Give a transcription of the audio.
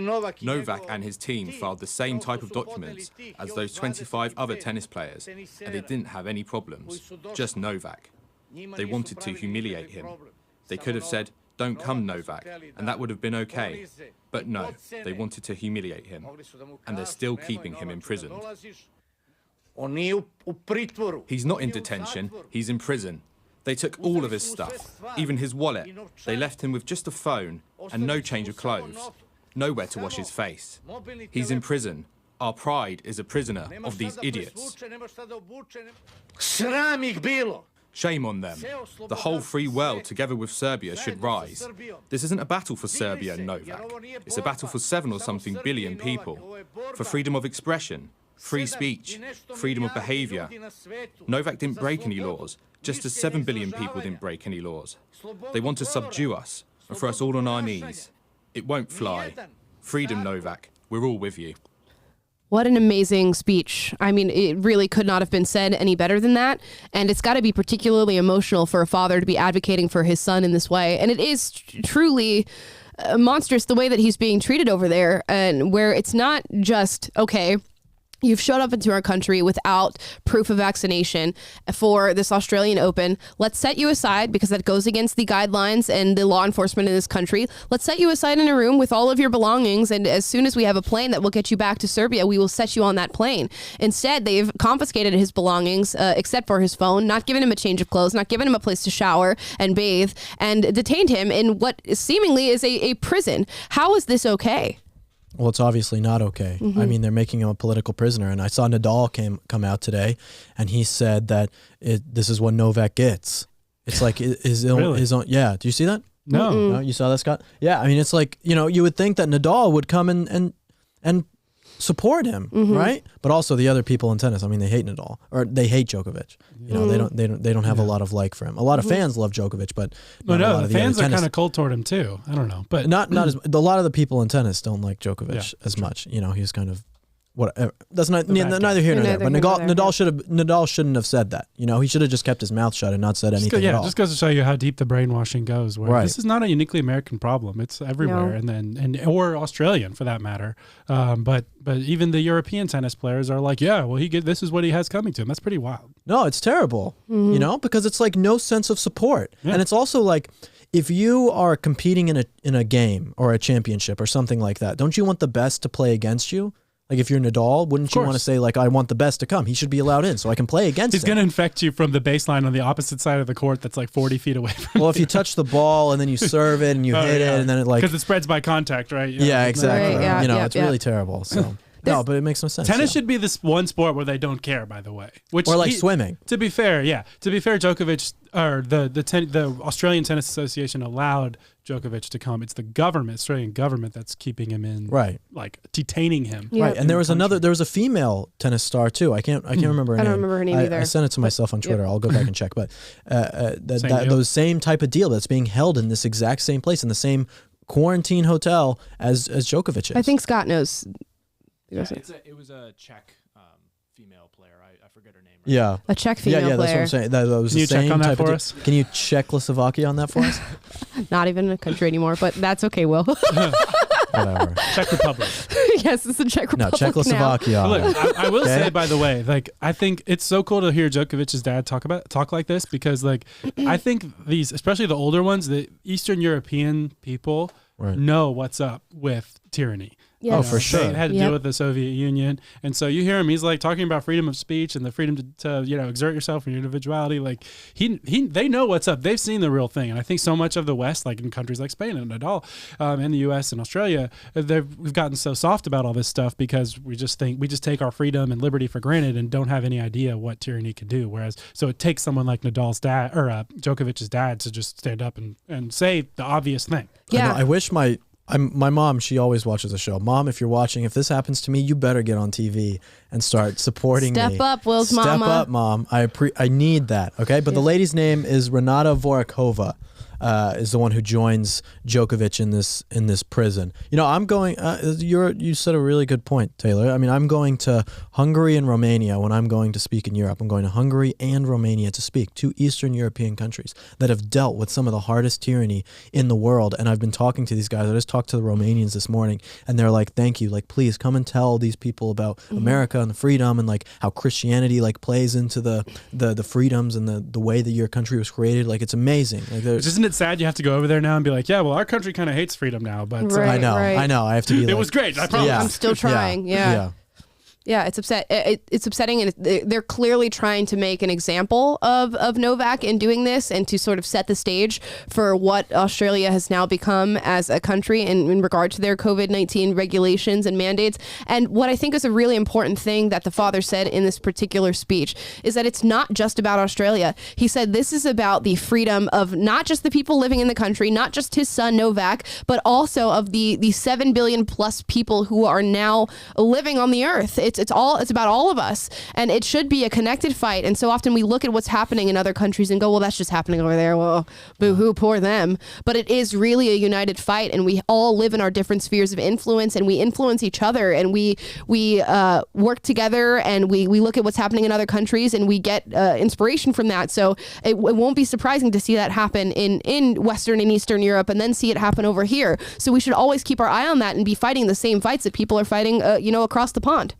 Novak and his team filed the same type of documents as those 25 other tennis players, and they didn't have any problems, just Novak. They wanted to humiliate him. They could have said, "Don't come, Novak," and that would have been okay. But no, they wanted to humiliate him, and they're still keeping him imprisoned. He's not in detention, he's in prison. They took all of his stuff, even his wallet. They left him with just a phone and no change of clothes, nowhere to wash his face. He's in prison. Our pride is a prisoner of these idiots. Shame on them. The whole free world, together with Serbia, should rise. This isn't a battle for Serbia and Novak. It's a battle for 7 or something billion people. For freedom of expression, free speech, freedom of behavior. Novak didn't break any laws, just as 7 billion people didn't break any laws. They want to subdue us and throw us all on our knees. It won't fly. Freedom, Novak. We're all with you. What an amazing speech. I mean, it really could not have been said any better than that. And it's got to be particularly emotional for a father to be advocating for his son in this way. And it is truly monstrous the way that he's being treated over there, and where it's not just, okay, you've showed up into our country without proof of vaccination for this Australian Open. Let's set you aside, because that goes against the guidelines and the law enforcement in this country. Let's set you aside in a room with all of your belongings, and as soon as we have a plane that will get you back to Serbia, we will set you on that plane. Instead, they've confiscated his belongings, except for his phone, not given him a change of clothes, not given him a place to shower and bathe, and detained him in what seemingly is a prison. How is this okay? Well, it's obviously not okay. I mean, they're making him a political prisoner. And I saw Nadal come out today, and he said that this is what Novak gets. It's like his own. Yeah. Do you see that? No. You saw that, Scott? Yeah. I mean, it's like, you would think that Nadal would come and support him, right? But also the other people in tennis. I mean, they hate Nadal, or they hate Djokovic. They don't have a lot of like for him. A lot of fans love Djokovic, but the fans are kind of cold toward him too. I don't know, but not as a lot of the people in tennis don't like Djokovic as much. He's kind of whatever. That's neither here nor there. But Nadal shouldn't have said that. He should have just kept his mouth shut and not said anything at all. Just goes to show you how deep the brainwashing goes. Where this is not a uniquely American problem; it's everywhere, or Australian for that matter. But even the European tennis players are like, this is what he has coming to him. That's pretty wild. No, it's terrible. Because it's like no sense of support, and it's also like, if you are competing in a game or a championship or something like that, don't you want the best to play against you? Like if you're Nadal, wouldn't you want to say, like, I want the best to come? He should be allowed in so I can play against him. He's going to infect you from the baseline on the opposite side of the court that's like 40 feet away from Well, if you touch the ball and then you serve it and you hit it and then it like... Because it spreads by contact, right? Yeah, exactly. Right, it's really terrible. So... No, but it makes no sense. Tennis should be this one sport where they don't care, by the way. Or like swimming. To be fair, Djokovic, or the Australian Tennis Association allowed Djokovic to come. It's the Australian government that's keeping him in, like detaining him. Right, and there was a female tennis star too. I can't remember her name. I don't remember her name either. I sent it to myself on Twitter. I'll go back and check. But those same type of deal that's being held in this exact same place, in the same quarantine hotel as Djokovic is. I think Scott knows. It was a Czech female player. I forget her name. Right? Yeah, a Czech female player. Yeah, that's what I'm saying. That was Can you check on that for us? Can you Czechoslovakia on that for us? Not even a country anymore, but that's okay, Will. Whatever. Czech Republic. Yes, it's the Czech Republic. No, Czechoslovakia. Look, I will say, by the way, like, I think it's so cool to hear Djokovic's dad talk like this, because, like, I think these, especially the older ones, the Eastern European people know what's up with tyranny. Yes. Oh, for sure. It had to do with the Soviet Union. And so you hear him, he's like talking about freedom of speech and the freedom to exert yourself and your individuality. Like they know what's up. They've seen the real thing. And I think so much of the West, like in countries like Spain and Nadal, and the US and Australia, we've gotten so soft about all this stuff because we just take our freedom and liberty for granted and don't have any idea what tyranny can do. So it takes someone like Nadal's dad or Djokovic's dad to just stand up and say the obvious thing. Yeah. I wish my mom, she always watches the show. Mom, if you're watching, if this happens to me, you better get on TV and start supporting me. Step up, Will's mama. Step up, Mom. I need that, okay? But the lady's name is Renata Vorakova. is the one who joins Djokovic in this prison. You know, I'm going. You said a really good point, Taylor. I mean, I'm going to Hungary and Romania when I'm going to speak in Europe. I'm going to Hungary and Romania to speak, 2 Eastern European countries that have dealt with some of the hardest tyranny in the world. And I've been talking to these guys. I just talked to the Romanians this morning, and they're like, "Thank you. Like, please come and tell these people about America and the freedom, and like how Christianity like plays into the freedoms and the way that your country was created. Like, it's amazing." Like, isn't it sad you have to go over there now and be like, yeah, well, our country kind of hates freedom now, but Right. I know. I have to be. it like, was great. I promise. Yeah. I'm still trying. Yeah. Yeah, it's it's upsetting, and they're clearly trying to make an example of Novak in doing this, and to sort of set the stage for what Australia has now become as a country in regard to their COVID-19 regulations and mandates. And what I think is a really important thing that the father said in this particular speech is that it's not just about Australia. He said this is about the freedom of not just the people living in the country, not just his son Novak, but also of the 7 billion plus people who are now living on the earth. It's about all of us, and it should be a connected fight. And so often we look at what's happening in other countries and go, well, that's just happening over there. Well, boo-hoo, poor them. But it is really a united fight, and we all live in our different spheres of influence, and we influence each other, and we work together, and we look at what's happening in other countries, and we get inspiration from that. So it won't be surprising to see that happen in Western and Eastern Europe, and then see it happen over here. So we should always keep our eye on that and be fighting the same fights that people are fighting, across the pond.